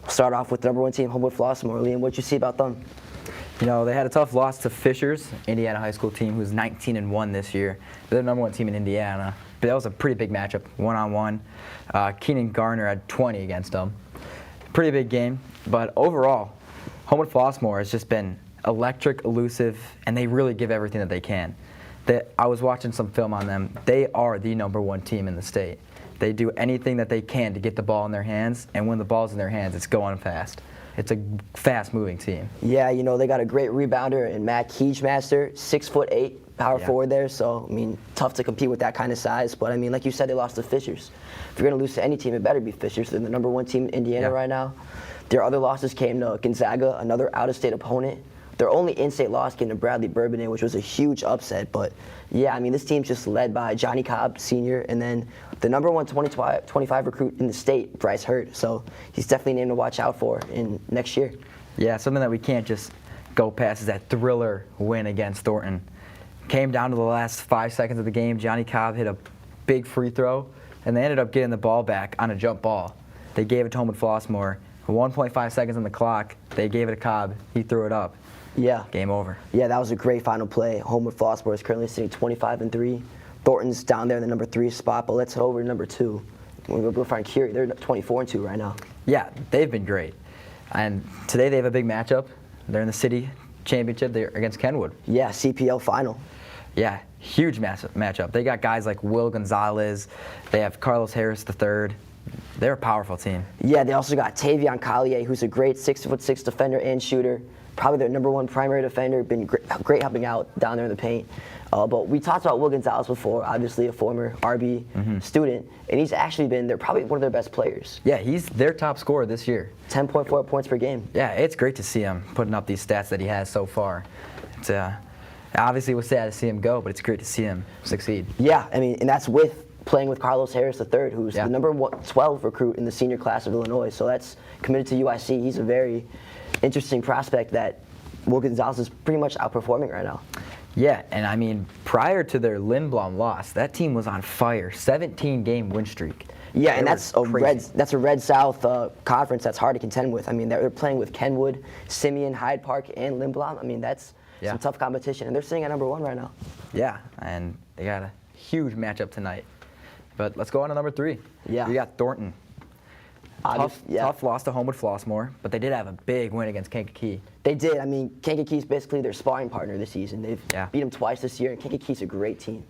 Start off with the number 1 team, Homewood Flossmoor. Liam, what'd you see about them? You know, they had a tough loss to Fishers, Indiana high school team, who's 19-1 this year. They're the number 1 team in Indiana. But that was a pretty big matchup, one-on-one. Keenan Garner had 20 against them. Pretty big game. But overall, Homewood Flossmoor has just been electric, elusive, and they really give everything that they can. I was watching some film on them. They are the number 1 team in the state. They do anything that they can to get the ball in their hands, and when the ball's in their hands, it's going fast. It's a fast-moving team. Yeah, you know, they got a great rebounder in Matt Keegemaster, 6'8", power forward there. So, I mean, tough to compete with that kind of size. But, I mean, like you said, they lost to Fishers. If you're going to lose to any team, it better be Fishers. They're the number 1 team in Indiana right now. Their other losses came to Gonzaga, another out-of-state opponent. Their only in-state loss came to Bradley Bourbonnais, which was a huge upset. But, yeah, I mean, this team's just led by Johnny Cobb, senior, and then the number 1 2025 recruit in the state, Bryce Hurt. So he's definitely a name to watch out for in next year. Yeah, something that we can't just go past is that thriller win against Thornton. Came down to the last 5 seconds of the game. Johnny Cobb hit a big free throw, and they ended up getting the ball back on a jump ball. They gave it to Homewood Flossmoor. 1.5 seconds on the clock. They gave it to Cobb. He threw it up. Yeah. Game over. Yeah, that was a great final play. Homewood Flossmoor is currently sitting 25-3. Thornton's down there in the number 3 spot, but let's head over to number 2. We'll find Curie. They're 24-2 right now. Yeah, they've been great. And today they have a big matchup. They're in the city championship. They're against Kenwood. Yeah, CPL final. Yeah, huge matchup. They got guys like Will Gonzalez. They have Carlos Harris III. They're a powerful team. Yeah, they also got Tavion Collier, who's a great 6'6" defender and shooter. Probably their number 1 primary defender. Been great helping out down there in the paint. But we talked about Will Gonzalez before, obviously a former RB student, and he's actually been probably one of their best players. Yeah, he's their top scorer this year. 10.4 points per game. Yeah, it's great to see him putting up these stats that he has so far. It's obviously it was sad to see him go, but it's great to see him succeed. Yeah, I mean, and that's with playing with Carlos Harris III, who's the number 12 recruit in the senior class of Illinois. So that's committed to UIC. He's a very interesting prospect that Will Gonzalez is pretty much outperforming right now. Yeah, and I mean, prior to their Lindblom loss, that team was on fire. 17-game win streak. Yeah, and that's a Red South conference that's hard to contend with. I mean, they're playing with Kenwood, Simeon, Hyde Park, and Lindblom. I mean, that's some tough competition, and they're sitting at number 1 right now. Yeah, and they got a huge matchup tonight. But let's go on to number 3. Yeah. We got Thornton. Tough loss to Homewood Flossmoor, but they did have a big win against Kankakee. They did. I mean, Kankakee's basically their sparring partner this season. They've beat them twice this year, and Kankakee's a great team.